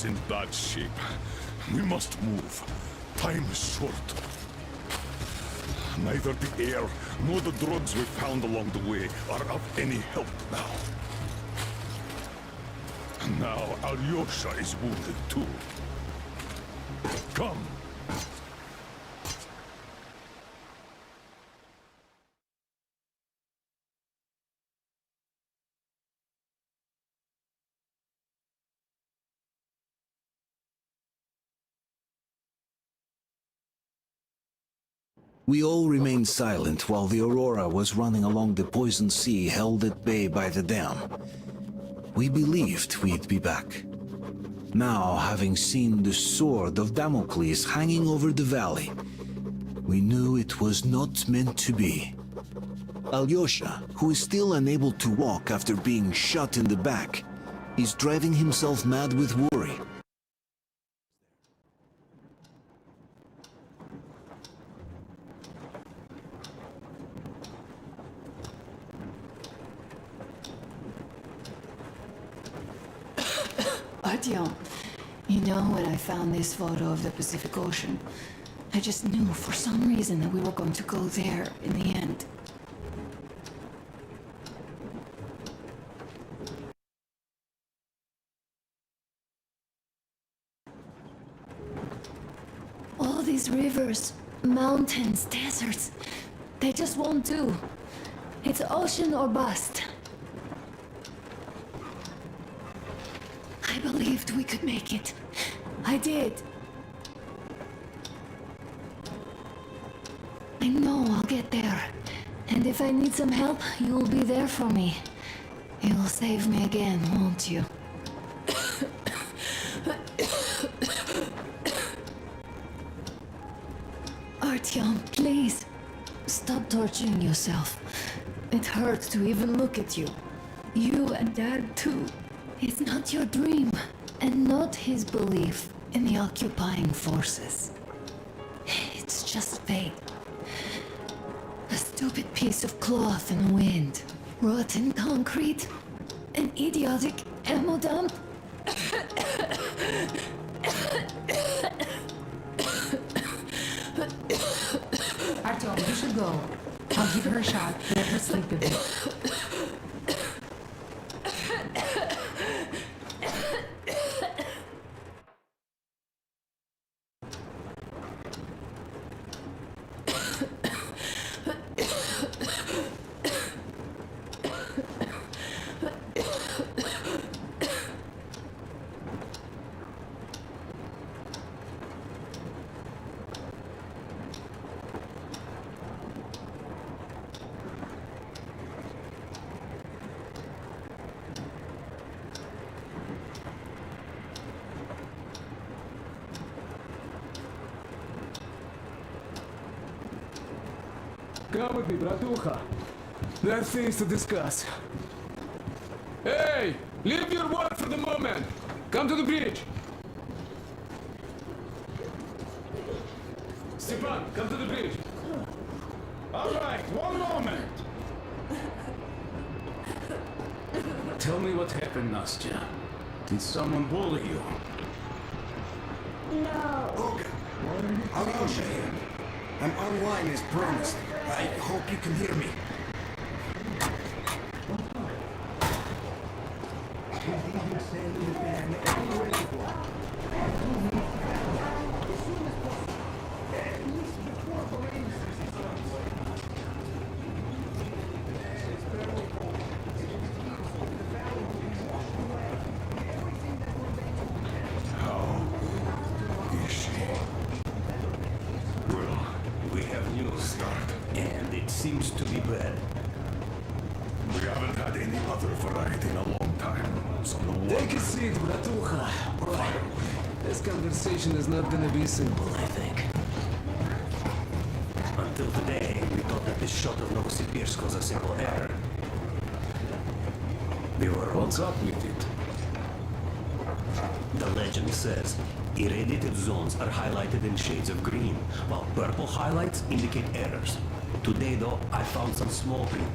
In bad shape. We must move. Time is short. Neither the air nor the drugs we found along the way are of any help now. Now Alyosha is wounded too. Come. We all remained silent while the Aurora was running along the poisoned sea held at bay by the dam. We believed we'd be back. Now, having seen the sword of Damocles hanging over the valley, we knew it was not meant to be. Alyosha, who is still unable to walk after being shot in the back, is driving himself mad with worry. Artyom, you know when I found this photo of the Pacific Ocean, I just knew for some reason that we were going to go there in the end. All these rivers, mountains, deserts, they just won't do. It's ocean or bust. I believed we could make it. I did. I know I'll get there. And if I need some help, you'll be there for me. You'll save me again, won't you? Artyom, please. Stop torturing yourself. It hurts to even look at you. You and Dad too. It's not your dream, and not his belief in the occupying forces. It's just fate. A stupid piece of cloth in the wind, rotten concrete, an idiotic ammo dump. Artyom, you should go. I'll give her a shot. Let her sleep a bit. Come with me, bratucha. There are things to discuss. Hey! Leave your work for the moment! Come to the bridge! Stepan, come to the bridge! All right, one moment. Tell me what happened, Nastya. Did someone bully you? Olga, Alyosha here. I'm online as promised. I hope you can hear me. Seems to be bad. We haven't had any other variety in a long time, so no wonder. Take a seat, bratucha. Right. This conversation is not gonna be simple, I think. Until today, we that this shot of Novosibirsk was a simple error. We were wrong. What's up with it? The legend says irradiated zones are highlighted in shades of green, while purple highlights indicate errors. Today, though, I found some small print.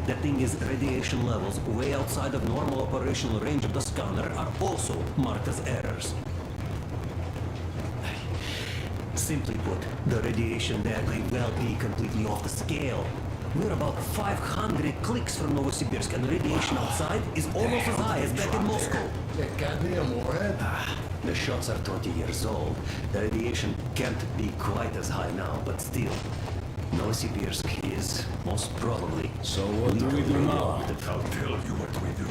The thing is, radiation levels way outside of normal operational range of the scanner are also marked as errors. Simply put, the radiation there may well be completely off the scale. We're about 500 clicks from Novosibirsk, and radiation outside is almost as high as back in Moscow. It can't be a warhead. The shots are 20 years old. The radiation can't be quite as high now, but still. Novosibirsk is most probably... So what do we do now? I'll tell you what we do.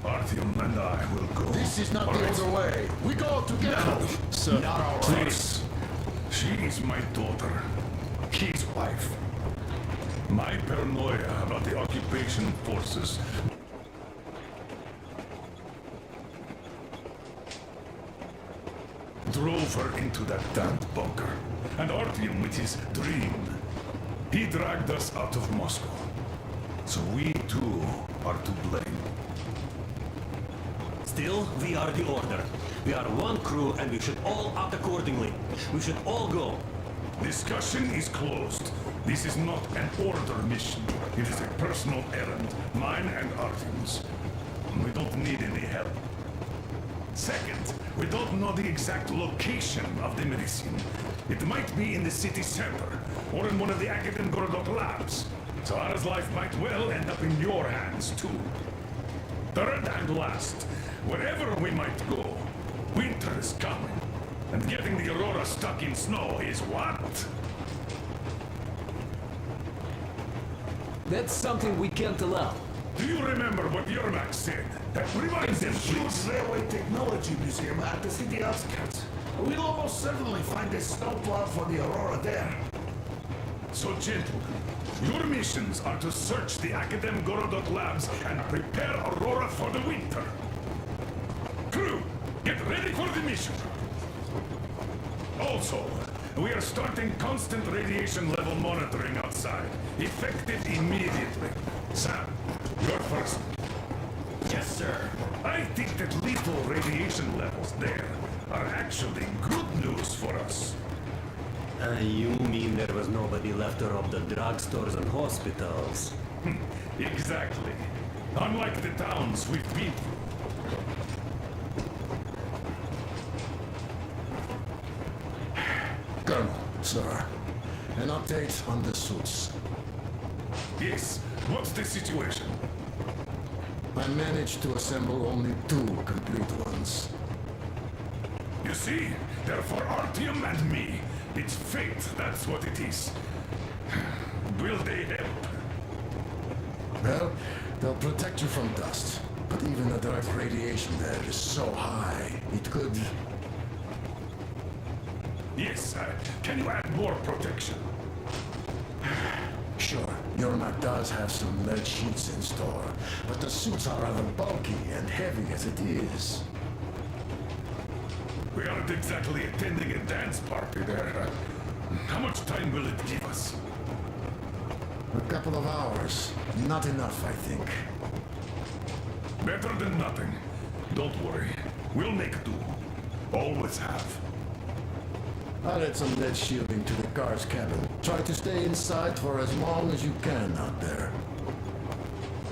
Artyom and I will go. This is not All the right? other way. We go together. Sir, Not all right. please. She is my daughter, his wife. My paranoia about the occupation forces drove her into that damned bunker. And Artyom with his dream, he dragged us out of Moscow. So we too are to blame. Still, we are the Order. We are one crew, and we should all act accordingly. We should all go. Discussion is closed. This is not an Order mission. It is a personal errand, mine and Artyom's. We don't need any help. Second, we don't know the exact location of the medicine. It might be in the city center, or in one of the Akademgorodok labs. Zara's life might well end up in your hands, too. Third and last, wherever we might go, winter is coming. And getting the Aurora stuck in snow is what? That's something we can't allow. Do you remember what Yermak said? Rewind them, please. Railway Technology Museum at the city outskirts. We'll almost certainly find a snowplow for the Aurora there. So, gentlemen, your missions are to search the Akademgorodok labs and prepare Aurora for the winter. Crew, get ready for the mission. Also, we are starting constant radiation level monitoring outside. Effective immediately. Sam, you're first. Yes, sir. I think that lethal radiation levels there are actually good news for us. You mean there was nobody left to rob the drugstores and hospitals? Exactly. Unlike the towns we've been through. Colonel, sir. An update on the suits. Yes, what's the situation? I managed to assemble only 2 complete ones. You see, they're for Artyom and me. It's fate, that's what it is. Will they help? Well, they'll protect you from dust. But even the direct radiation there is so high, it could... Yes, can you add more protection? Sure, Yermak does have some lead sheets in store, but the suits are rather bulky and heavy as it is. We aren't exactly attending a dance party there. How much time will it give us? A couple of hours. Not enough, I think. Better than nothing. Don't worry. We'll make do. Always have. I'll add some lead shielding to the car's cabin. Try to stay inside for as long as you can out there.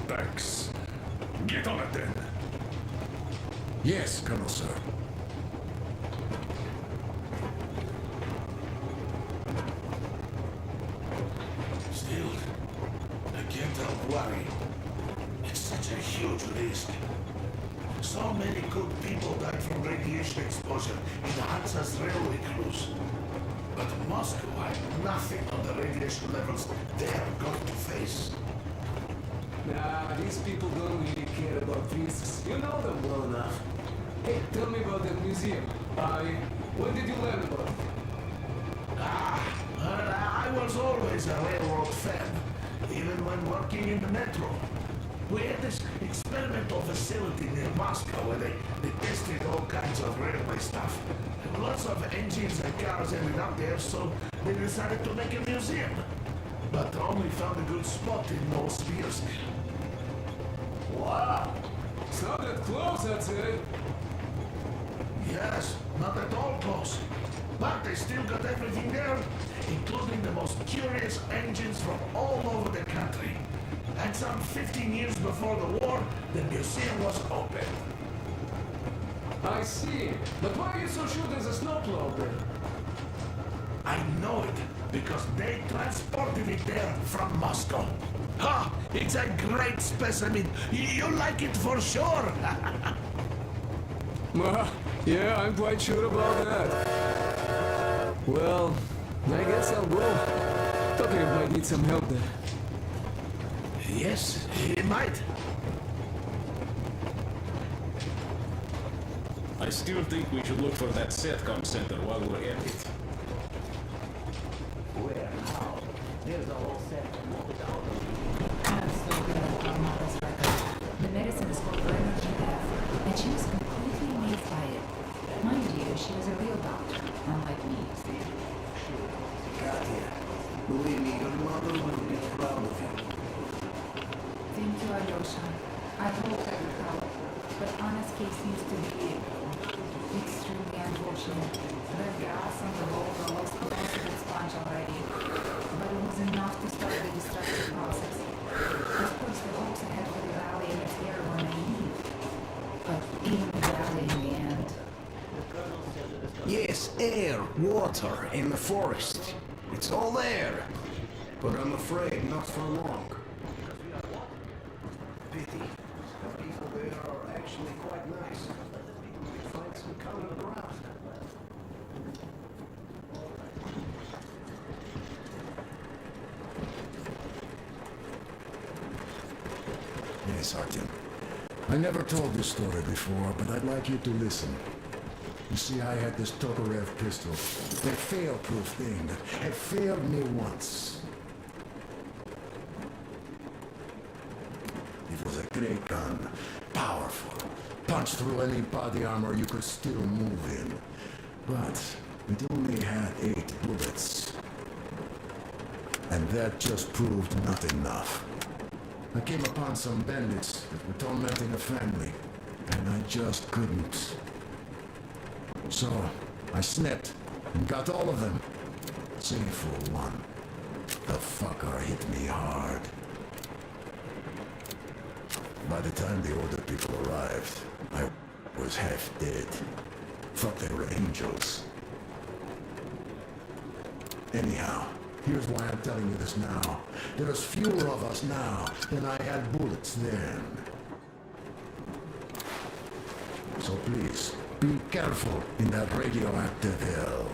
Thanks. Get on it then. Yes, Colonel, sir. Still, I can't help worrying. It's such a huge risk. So many good people died from radiation exposure in Hansa's railway crews. But Moscow had nothing on the radiation levels they are going to face. Nah, these people don't really care about risks. You know them well enough. Hey, tell me about that museum. When did you learn about it? I was always a railroad fan, even when working in the metro. We had this experimental facility near Moscow where they tested all kinds of railway stuff. Lots of engines and cars ended up there, so they decided to make a museum. But only found a good spot in Novosibirsk. Wow! It's not that close, I'd say. Yes, not at all close. But they still got everything there, including the most curious engines from all over the country. And some 15 years before the war, the museum was open. I see. But why are you so sure there's a snowplow there? I know it, because they transported it there from Moscow. Ha! It's a great specimen. You like it for sure. Yeah, I'm quite sure about that. Well, I guess I'll go. Tokarev might need some help there. Yes, he might. I still think we should look for that SATCOM center while we're at it. Where? How? There's a whole set molded out of I'm so good at our mother's record. The medicine is called Energy Death, and she was completely amazed by it. Mind you, she was a real doctor, unlike me. Katya, believe me, your mother will be proud of you. Thank you, Alyosha. I hope that will help. But Anna's case needs to be extremely unfortunate. The gas on the road was a possible sponge already. But it was enough to start the destruction process. Of course, the hopes I had for the valley and its air were naive. But even the valley in the end. Yes, air, water, and the forest. It's all there. But I'm afraid not for long. Pity. The people there are actually quite nice. We find some common ground. Yes, Artyom. I never told this story before, but I'd like you to listen. You see, I had this Tokarev pistol. That fail-proof thing that had failed me once. It was a great gun. Powerful. Punched through any body armor you could still move in. But it only had 8 bullets. And that just proved not enough. I came upon some bandits that were tormenting a family, and I just couldn't. So, I snipped and got all of them, save for one. The fucker hit me hard. By the time the older people arrived, I was half dead. Thought they were angels. Anyhow, here's why I'm telling you this now. There's fewer of us now than I had bullets then. So please, be careful in that radioactive hell.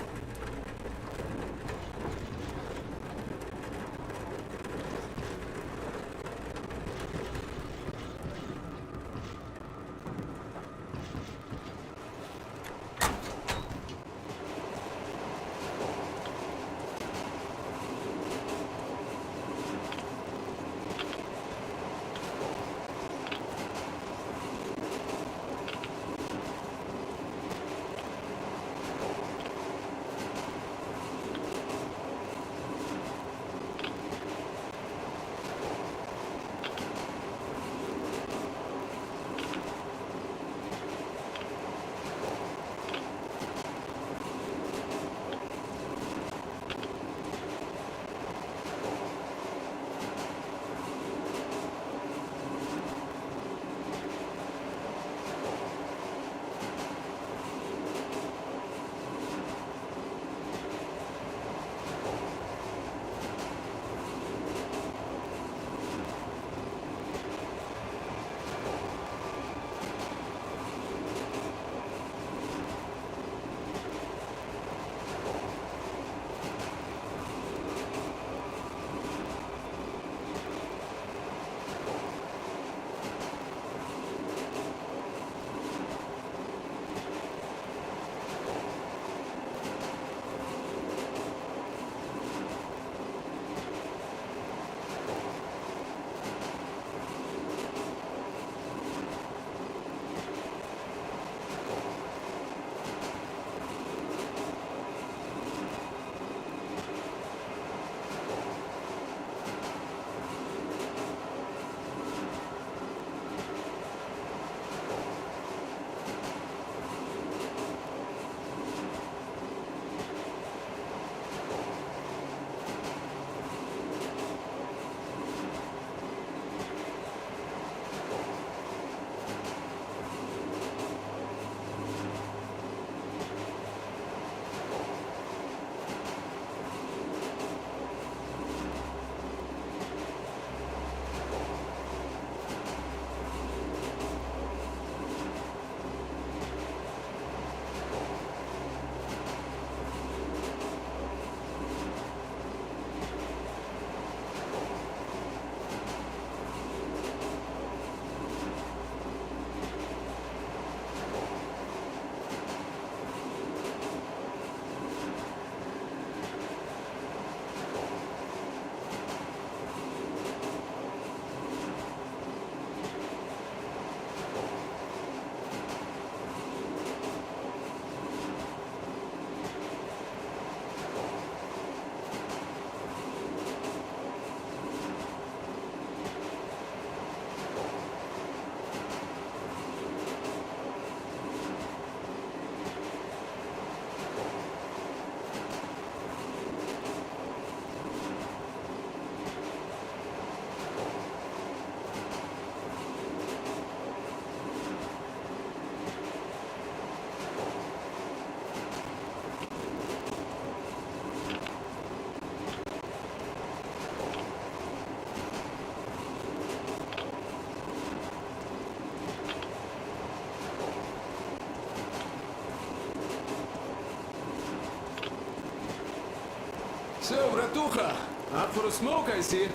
bratucha! Out for a smoke, I see.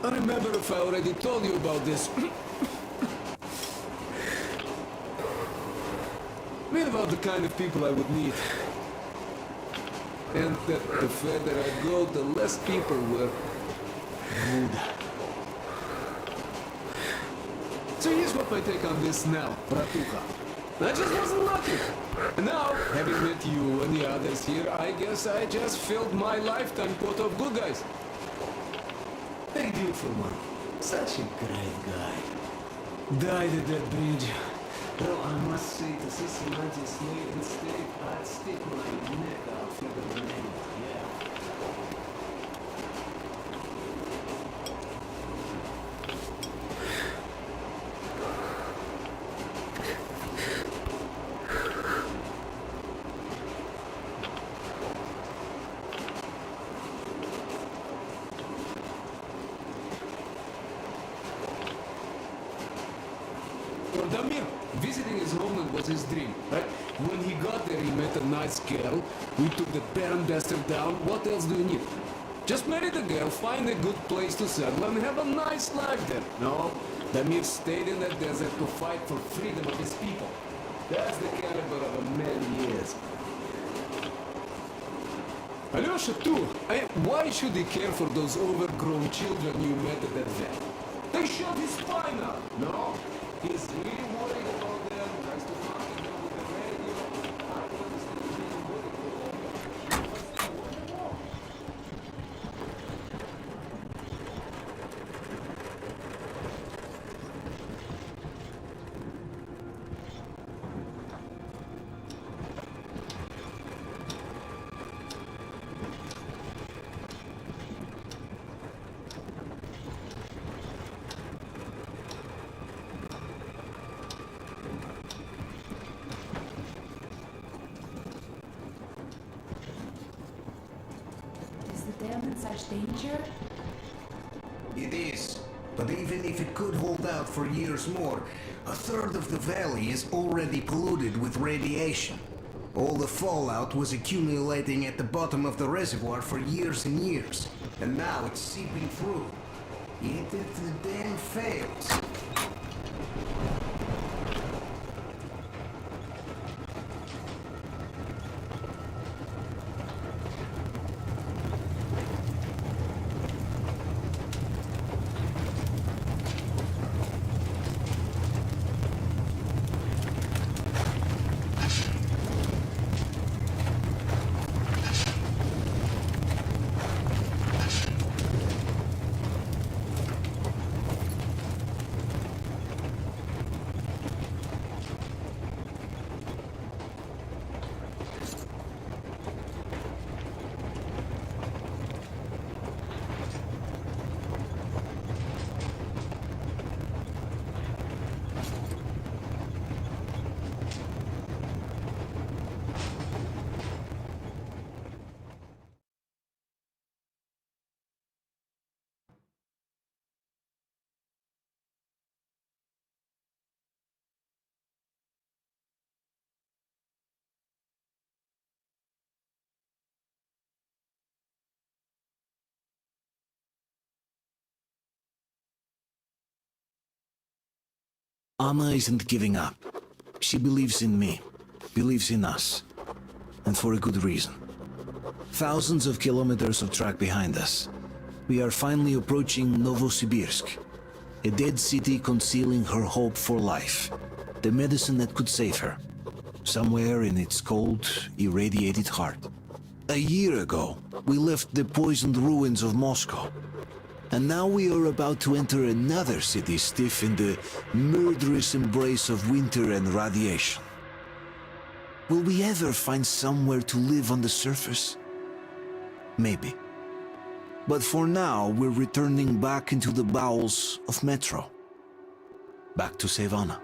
I remember if I already told you about this. Mean about the kind of people I would meet. And that the further I go, the less people were good. So here's what my take on this now, bratucha. I just wasn't lucky. And now, having met you and the others here, I guess I just filled my lifetime quota of good guys. Big deal for one. Such a great guy. Died at that bridge. Though I must say, to see somebody slave and state, I'd stick my neck out for the remainder, yeah. For Damir, visiting his homeland was his dream, right? When he got there, he met a nice girl. We took the barren bastard down. What else do you need? Just marry the girl, find a good place to settle, and have a nice life there. No, Damir stayed in that desert to fight for freedom of his people. That's the caliber of a man he is. Alyosha too. Why should he care for those overgrown children you met at that vet? They shot his spine out. No? He's really worried about them, tries to market them with the radio. I don't understand being worried for them. He wants to warn them all. Is the dam in such danger? It is. But even if it could hold out for years more, a third of the valley is already polluted with radiation. All the fallout was accumulating at the bottom of the reservoir for years and years. And now it's seeping through. Yet if the dam fails... Amma isn't giving up. She believes in me, believes in us, and for a good reason. Thousands of kilometers of track behind us, we are finally approaching Novosibirsk, a dead city concealing her hope for life, the medicine that could save her, somewhere in its cold, irradiated heart. A year ago, we left the poisoned ruins of Moscow. And now we are about to enter another city stiff in the murderous embrace of winter and radiation. Will we ever find somewhere to live on the surface? Maybe. But for now, we're returning back into the bowels of Metro. Back to Savannah.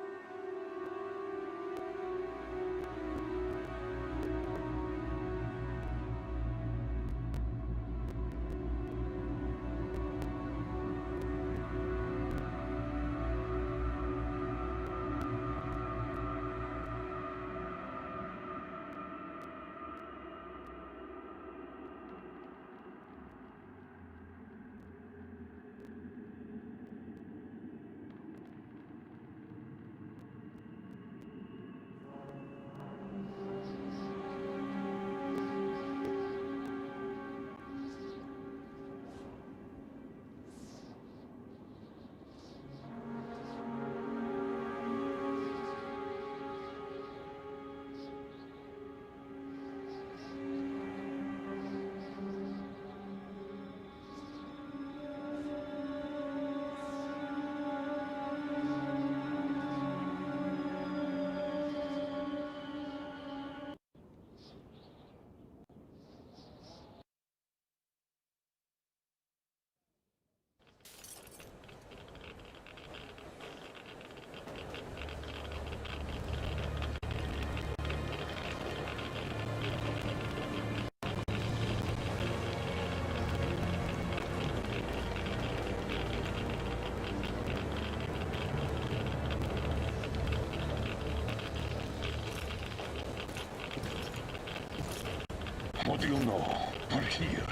We're here.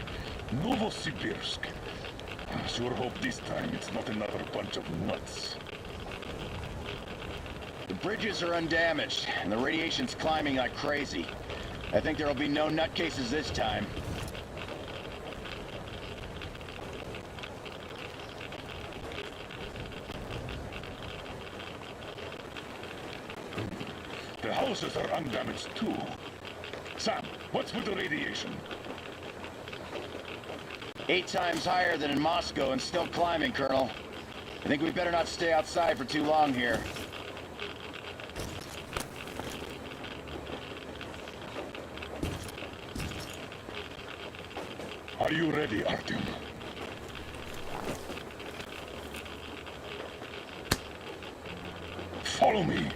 Novosibirsk. I sure hope this time it's not another bunch of nuts. The bridges are undamaged, and the radiation's climbing like crazy. I think there'll be no nutcases this time. The houses are undamaged too. Sam, what's with the radiation? 8 times higher than in Moscow and still climbing, Colonel. I think we better not stay outside for too long here. Are you ready, Artyom? Follow me.